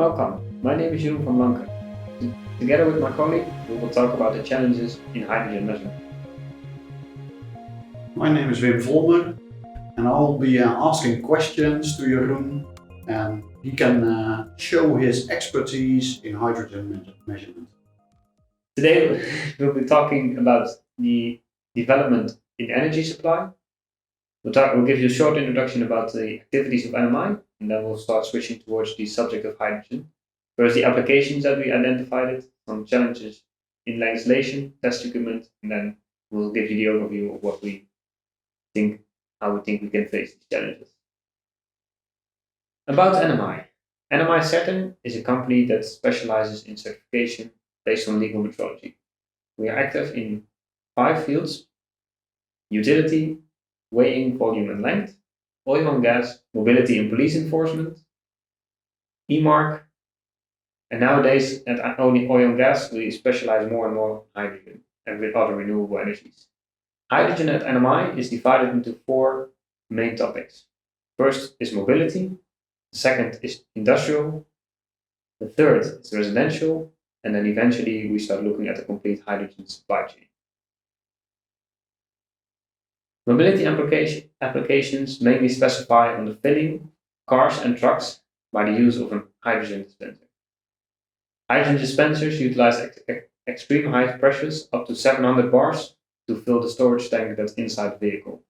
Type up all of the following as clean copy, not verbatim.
Welcome, my name is Jeroen van Lanken. Together with my colleague, we will talk about the challenges in hydrogen measurement. My name is Wim Volmer, and I'll be asking questions to Jeroen, and he can show his expertise in hydrogen measurement. Today we'll be talking about the development in energy supply. We'll give you a short introduction about the activities of NMi, and then we'll start switching towards the subject of hydrogen. First, the applications that we identified, some challenges in legislation, test equipment, and then we'll give you the overview of how we think we can face these challenges. About NMi. NMi Certin is a company that specializes in certification based on legal metrology. We are active in 5 fields: utility, weighing, volume and length, oil and gas, mobility and police enforcement, e-mark, and nowadays at only oil and gas we specialize more and more in hydrogen and with other renewable energies. Hydrogen at NMi is divided into 4 main topics. First is mobility, the second is industrial, the third is residential, and then eventually we start looking at the complete hydrogen supply chain. Mobility applications mainly specify on the filling cars and trucks by the use of a hydrogen dispenser. Hydrogen dispensers utilize extreme high pressures up to 700 bars to fill the storage tank that's inside the vehicle.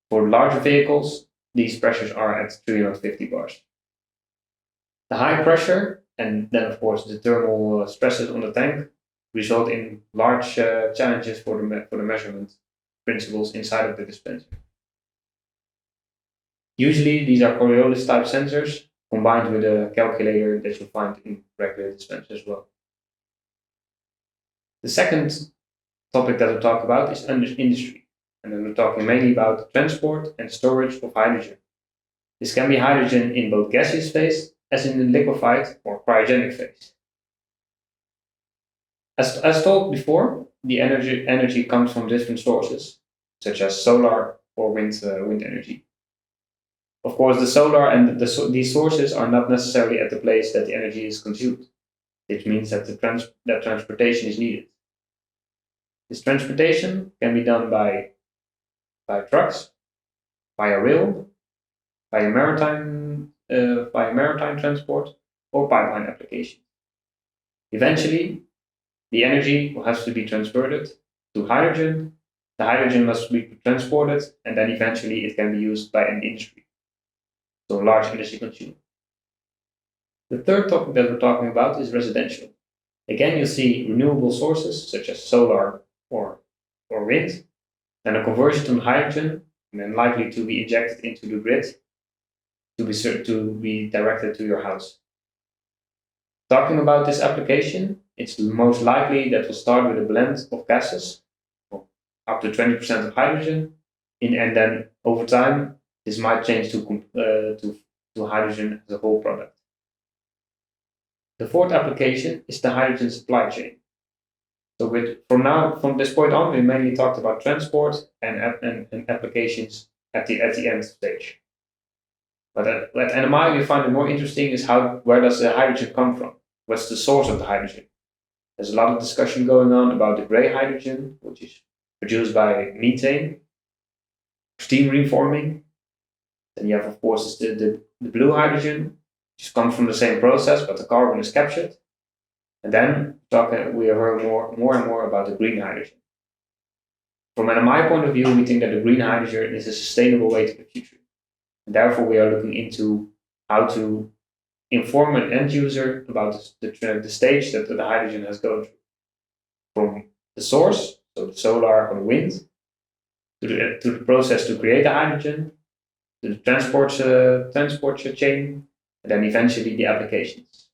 For larger vehicles, these pressures are at 350 bars. The high pressure and then of course the thermal stresses on the tank result in large challenges for the measurement principles inside of the dispenser. Usually these are Coriolis type sensors combined with a calculator that you'll find in regular dispensers as well. The second topic that we'll talk about is industry, and then we're talking mainly about transport and storage of hydrogen. This can be hydrogen in both gaseous phase as in the liquefied or cryogenic phase. As told before, the energy comes from different sources, such as solar or wind energy. Of course, the solar and these sources are not necessarily at the place that the energy is consumed. It means that that transportation is needed. This transportation can be done by trucks, via rail, via maritime transport, or pipeline application. Eventually, the energy will have to be transferred to hydrogen. The hydrogen must be transported, and then eventually it can be used by an industry, so a large industry consumer. The third topic that we're talking about is residential. Again, you'll see renewable sources such as solar or wind, and a conversion to hydrogen, and then likely to be injected into the grid to be directed to your house. Talking about this application, it's most likely that we'll start with a blend of gases, up to 20% of hydrogen, and then over time this might change to hydrogen as a whole product. The fourth application is the hydrogen supply chain. So from this point on, we mainly talked about transport and applications at the end stage. But at NMi, we find it more interesting is where does the hydrogen come from? What's the source of the hydrogen? There's a lot of discussion going on about the gray hydrogen, which is produced by methane, steam reforming. Then you have, of course, the blue hydrogen, which comes from the same process, but the carbon is captured. And then we have heard more and more about the green hydrogen. From NMi point of view, we think that the green hydrogen is a sustainable way to the future. And therefore, we are looking into how to inform an end user about the stage that the hydrogen has gone through. From the source, so the solar or the wind, to the process to create the hydrogen, to the transport chain, and then eventually the applications.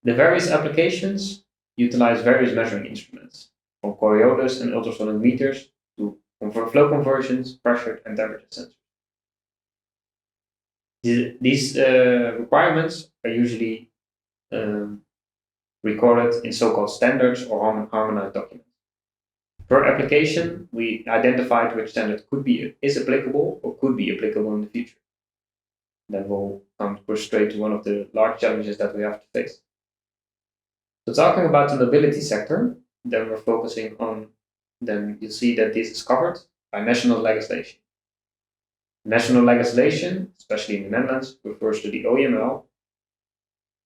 The various applications utilize various measuring instruments, from Coriolis and ultrasonic meters to flow conversions, pressure and temperature sensors. These requirements are usually recorded in so-called standards or harmonized documents. Per application, we identified which standard is applicable or could be applicable in the future. Then we'll go straight to one of the large challenges that we have to face. So talking about the mobility sector, then we're focusing on, then you see that this is covered by national legislation. National legislation, especially in the Netherlands, refers to the OEML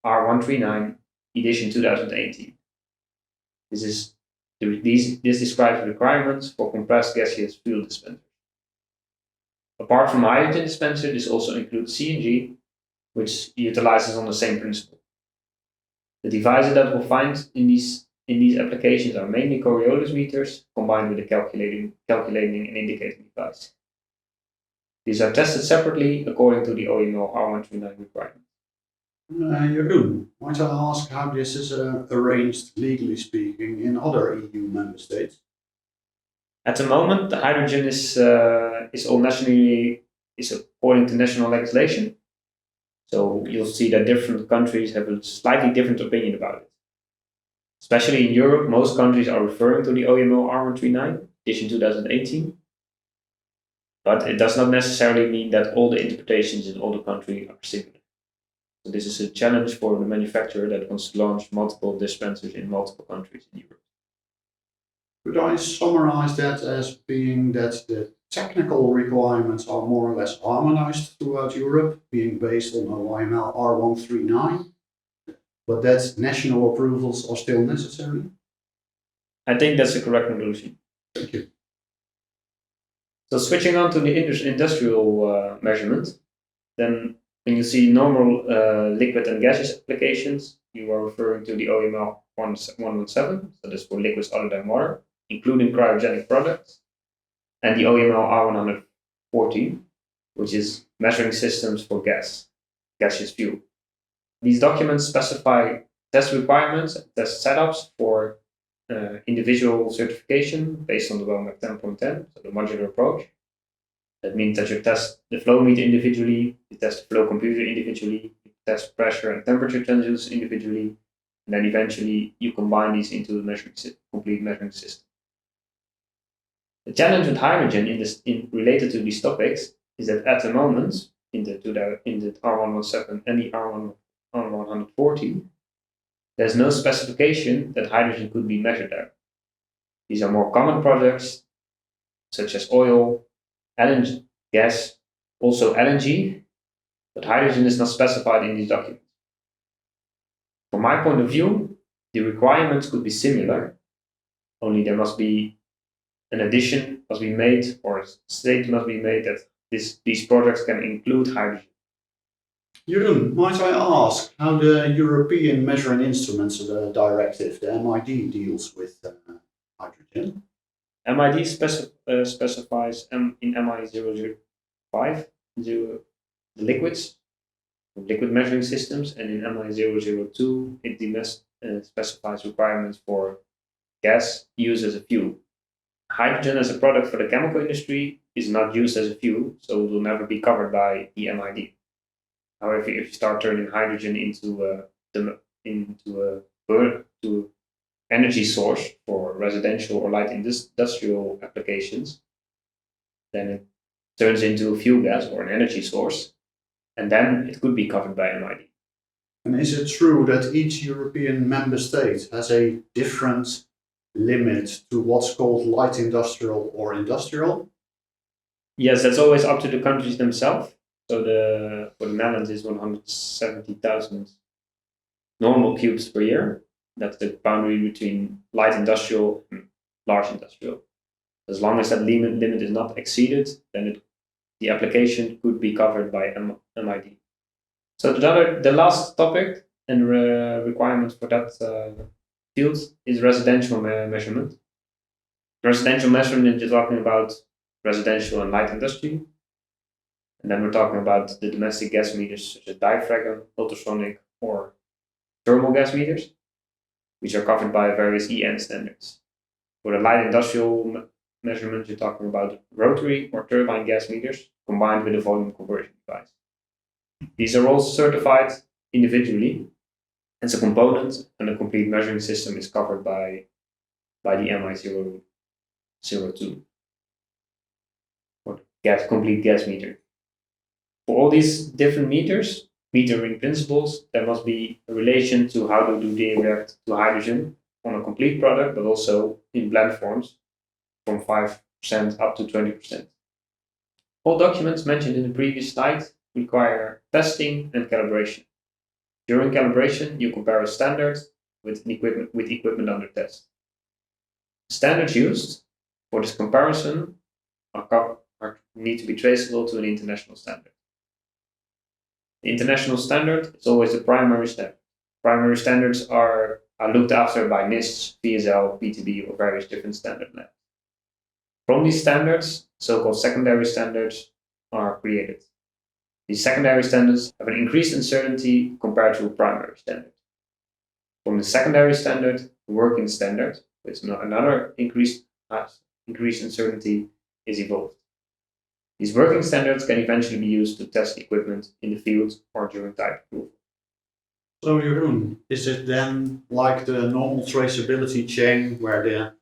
R139 edition 2018. This describes requirements for compressed gaseous fuel dispensers. Apart from hydrogen dispenser, this also includes CNG, which utilizes on the same principle. The devices that we'll find in these applications are mainly Coriolis meters combined with a calculating and indicating device. These are tested separately according to the OEML R139 requirements. Jeroen, might I ask how this is arranged, legally speaking, in other EU member states? At the moment, the hydrogen is according to national legislation. So you'll see that different countries have a slightly different opinion about it. Especially in Europe, most countries are referring to the OEML R139 edition 2018. But it does not necessarily mean that all the interpretations in all the countries are similar. So this is a challenge for the manufacturer that wants to launch multiple dispensers in multiple countries in Europe. Could I summarize that as being that the technical requirements are more or less harmonized throughout Europe, being based on OEML R139, but that national approvals are still necessary? I think that's the correct conclusion. Thank you. So switching on to the industrial measurement, then when you see normal liquid and gaseous applications, you are referring to the OEML 117, so this for liquids other than water, including cryogenic products, and the OEML R114, which is measuring systems for gaseous fuel. These documents specify test requirements and test setups for individual certification based on the WOMAC 10.10, so the modular approach. That means that you test the flow meter individually, you test the flow computer individually, you test pressure and temperature transducers individually, and then eventually you combine these into a complete measuring system. The challenge with hydrogen related to these topics is that at the moment, in the R117 and the R114, there's no specification that hydrogen could be measured there. These are more common products, such as oil, LNG, gas, also LNG, but hydrogen is not specified in these documents. From my point of view, the requirements could be similar, only there must be an addition must be made, or a statement must be made that these products can include hydrogen. Jeroen, might I ask how the European Measuring Instruments Directive, the MID, deals with hydrogen? MID specifies in MI 005 the liquids, liquid measuring systems, and in MI 002 it specifies requirements for gas used as a fuel. Hydrogen as a product for the chemical industry is not used as a fuel, so it will never be covered by the MID. However, if you start turning hydrogen into a energy source for residential or light industrial applications, then it turns into a fuel gas or an energy source, and then it could be covered by MID. And is it true that each European member state has a different limit to what's called light industrial or industrial? Yes, that's always up to the countries themselves. So for the Netherlands is 170,000 normal cubes per year. That's the boundary between light industrial and large industrial. As long as that limit is not exceeded, then the application could be covered by MID. So the last topic and requirement for that field is residential measurement. Residential measurement, you're talking about residential and light industry. And then we're talking about the domestic gas meters such as diaphragm, ultrasonic, or thermal gas meters, which are covered by various EN standards. For the light industrial measurement, you're talking about rotary or turbine gas meters combined with a volume conversion device. These are all certified individually as a component, and the complete measuring system is covered by the MI 002 or complete gas meter. For all these different metering principles, there must be a relation to how do they react to hydrogen on a complete product, but also in blend forms from 5% up to 20%. All documents mentioned in the previous slide require testing and calibration. During calibration, you compare a standard with equipment under test. Standards used for this comparison need to be traceable to an international standard. The international standard is always the primary standard. Primary standards are looked after by NIST, VSL, PTB, or various different standard labs. From these standards, so-called secondary standards are created. These secondary standards have an increased uncertainty compared to a primary standard. From the secondary standard, the working standard, with another increased uncertainty, is evolved. These working standards can eventually be used to test equipment in the field or during type approval. So Jeroen, is it then like the normal traceability chain where the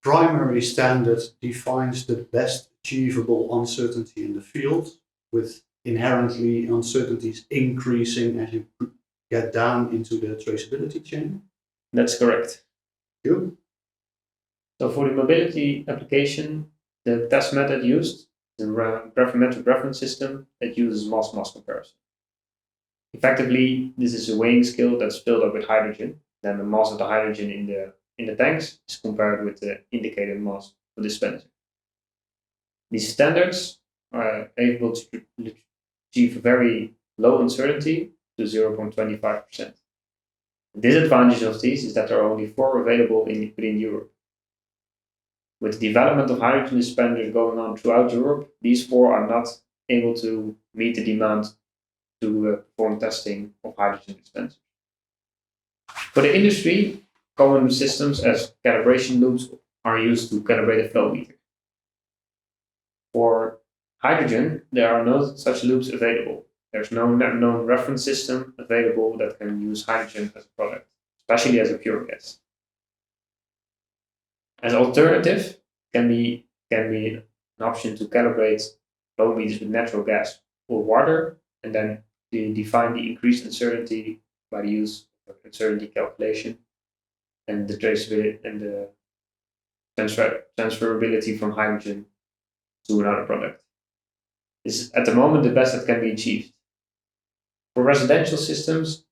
primary standard defines the best achievable uncertainty in the field, with inherently uncertainties increasing as you get down into the traceability chain? That's correct. Good. So for the mobility application, the test method used is a gravimetric reference system that uses mass-mass comparison. Effectively, this is a weighing scale that's filled up with hydrogen. Then the mass of the hydrogen in the tanks is compared with the indicated mass of the dispenser. These standards are able to achieve a very low uncertainty to 0.25%. The disadvantage of these is that there are only 4 available within Europe. With the development of hydrogen dispensers going on throughout Europe, these 4 are not able to meet the demand to perform testing of hydrogen dispensers. For the industry, common systems as calibration loops are used to calibrate a flow meter. For hydrogen, there are no such loops available. There's no known reference system available that can use hydrogen as a product, especially as a pure gas. As an alternative, can be an option to calibrate flow meters with natural gas or water, and then define the increased uncertainty by the use of uncertainty calculation and the traceability and the transferability from hydrogen to another product. This is at the moment the best that can be achieved. For residential systems,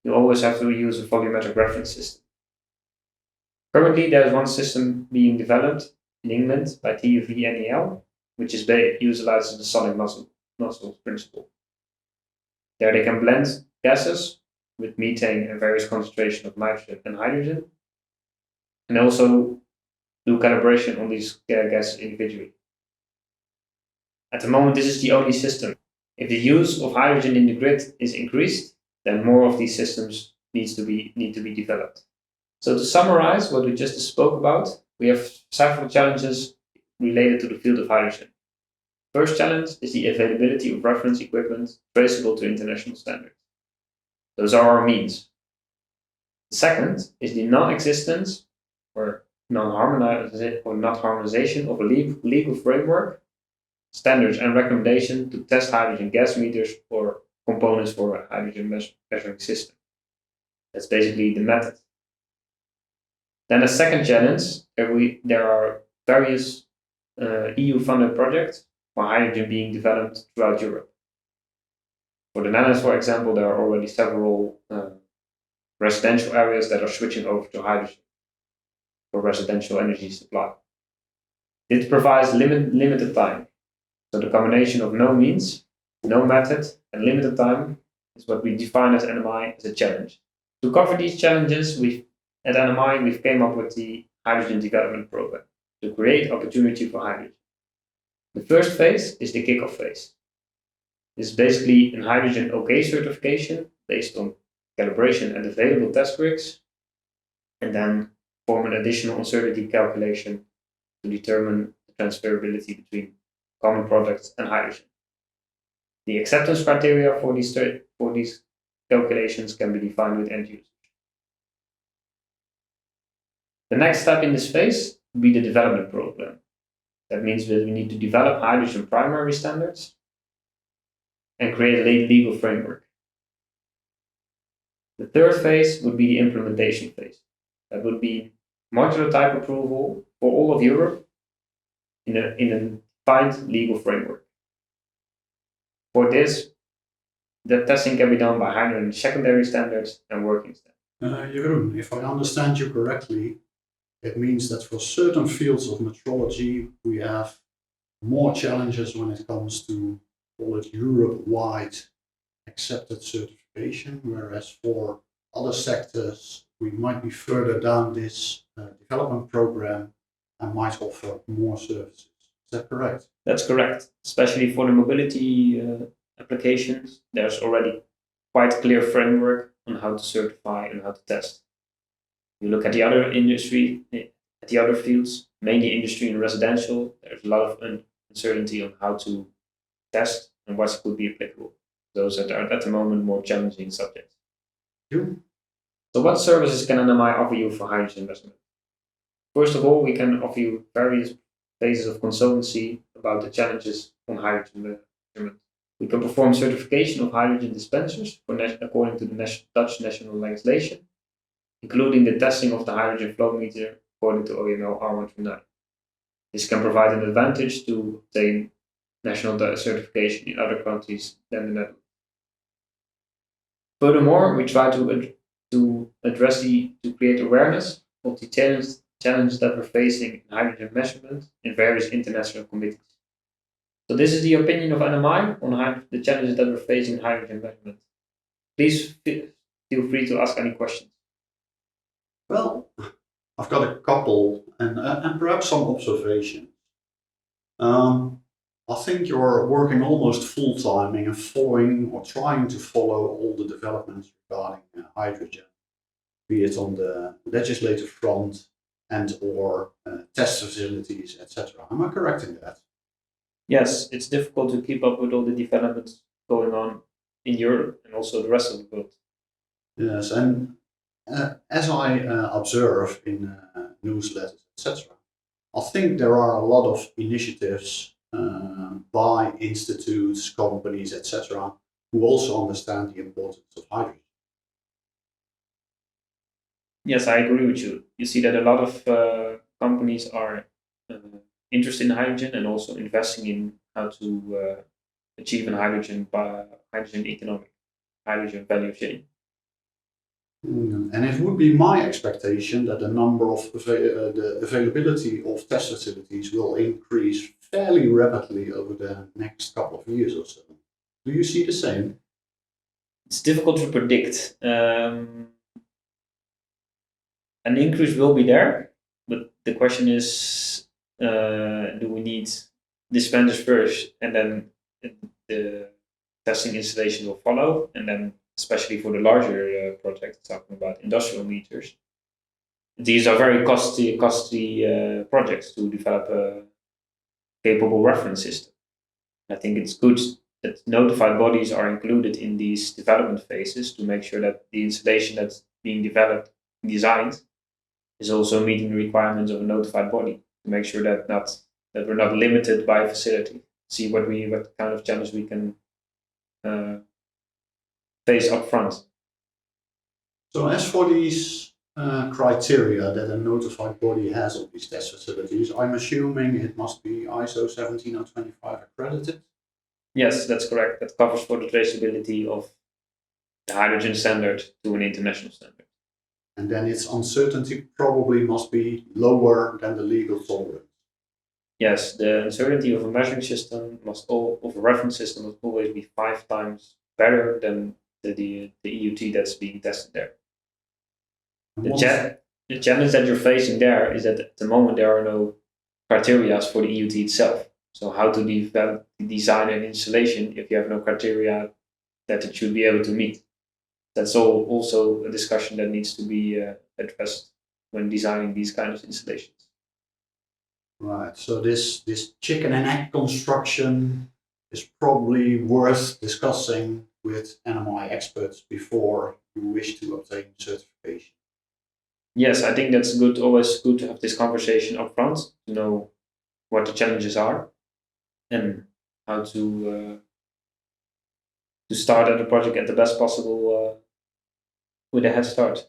you always have to use a volumetric reference system. Currently, there's one system being developed in England by TUV NEL, which utilizes the sonic nozzle principle. There they can blend gases with methane and various concentrations of nitrogen and hydrogen, and also do calibration on these gases individually. At the moment, this is the only system. If the use of hydrogen in the grid is increased, then more of these systems need to be developed. So to summarize what we just spoke about, we have several challenges related to the field of hydrogen. First challenge is the availability of reference equipment traceable to international standards. Those are our means. The second is the non-existence or not harmonization of a legal framework, standards and recommendation to test hydrogen gas meters or components for a hydrogen measuring system. That's basically the method. Then a second challenge, there are various EU-funded projects for hydrogen being developed throughout Europe. For the Netherlands, for example, there are already several residential areas that are switching over to hydrogen for residential energy supply. This provides limited time. So the combination of no means, no method, and limited time is what we define as NMi as a challenge. To cover these challenges, at NMi we've came up with the Hydrogen Development Program to create opportunity for hydrogen. The first phase is the kickoff phase. This is basically a hydrogen OK certification based on calibration and available test rigs, and then form an additional uncertainty calculation to determine the transferability between common products and hydrogen. The acceptance criteria for these calculations can be defined with end users. The next step in this phase will be the development program. That means that we need to develop hydrogen primary standards and create a legal framework. The third phase would be the implementation phase. That would be modular type approval for all of Europe in a defined legal framework. For this, the testing can be done by hydrogen secondary standards and working standards. Jeroen, if I understand you correctly, it means that for certain fields of metrology, we have more challenges when it comes to, call it, Europe-wide accepted certification, whereas for other sectors, we might be further down this development program and might offer more services. Is that correct? That's correct. Especially for the mobility applications, there's already quite clear framework on how to certify and how to test. You look at the other industry, at the other fields, mainly industry and residential, there's a lot of uncertainty on how to test and what could be applicable. Those are at the moment more challenging subjects. You? So what services can NMi offer you for hydrogen investment? First of all, we can offer you various phases of consultancy about the challenges on hydrogen measurement. We can perform certification of hydrogen dispensers according to the Dutch national legislation, including the testing of the hydrogen flow meter according to OEML R139. This can provide an advantage to obtain national certification in other countries than the Netherlands. Furthermore, we try to create awareness of the challenges that we're facing in hydrogen measurement in various international committees. So this is the opinion of NMi on the challenges that we're facing in hydrogen measurement. Please feel free to ask any questions. Well, I've got a couple and perhaps some observations. I think you're working almost full-time in following or trying to follow all the developments regarding hydrogen, be it on the legislative front and or test facilities, etc. Am I correct in that? Yes, it's difficult to keep up with all the developments going on in Europe and also the rest of the world. Yes, and as I observe in newsletters, etc., I think there are a lot of initiatives by institutes, companies, etc., who also understand the importance of hydrogen. Yes, I agree with you. You see that a lot of companies are interested in hydrogen and also investing in how to achieve hydrogen economic, hydrogen value chain. And it would be my expectation that the number of the availability of test facilities will increase fairly rapidly over the next couple of years or so. Do you see the same? It's difficult to predict. An increase will be there, but the question is, do we need dispensers first and then the testing installation will follow, and then especially for the larger projects, talking about industrial meters. These are very costly projects to develop a capable reference system. I think it's good that notified bodies are included in these development phases to make sure that the installation that's being developed and designed is also meeting the requirements of a notified body, to make sure that we're not limited by a facility. See what kind of challenge we can face up front. So as for these criteria that a notified body has of these test facilities, I'm assuming it must be ISO 17025 accredited? Yes, that's correct. That covers for the traceability of the hydrogen standard to an international standard. And then its uncertainty probably must be lower than the legal tolerance. Yes, the uncertainty of a measuring system of a reference system must always be 5 times better than the EUT that's being tested there. The challenge that you're facing there is that at the moment there are no criteria for the EUT itself. So how to design an installation if you have no criteria that it should be able to meet? That's also a discussion that needs to be addressed when designing these kind of installations. Right, so this chicken and egg construction is probably worth discussing with NMi experts before you wish to obtain certification. Yes, I think that's good. Always good to have this conversation up front to know what the challenges are and how to to start at the project at the best possible with a head start.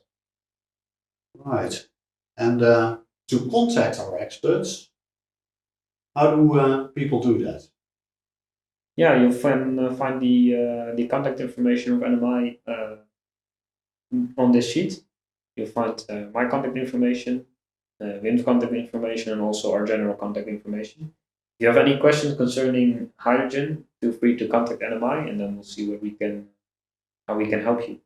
Right. And to contact our experts, how do people do that? Yeah, you'll find the contact information of NMi on this sheet. You'll find my contact information, Wim's contact information, and also our general contact information. If you have any questions concerning hydrogen, feel free to contact NMi, and then we'll see how we can help you.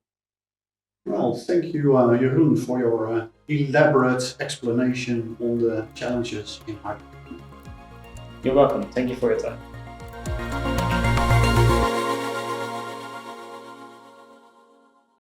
Well, thank you, Jeroen, for your elaborate explanation on the challenges in hydrogen. You're welcome. Thank you for your time.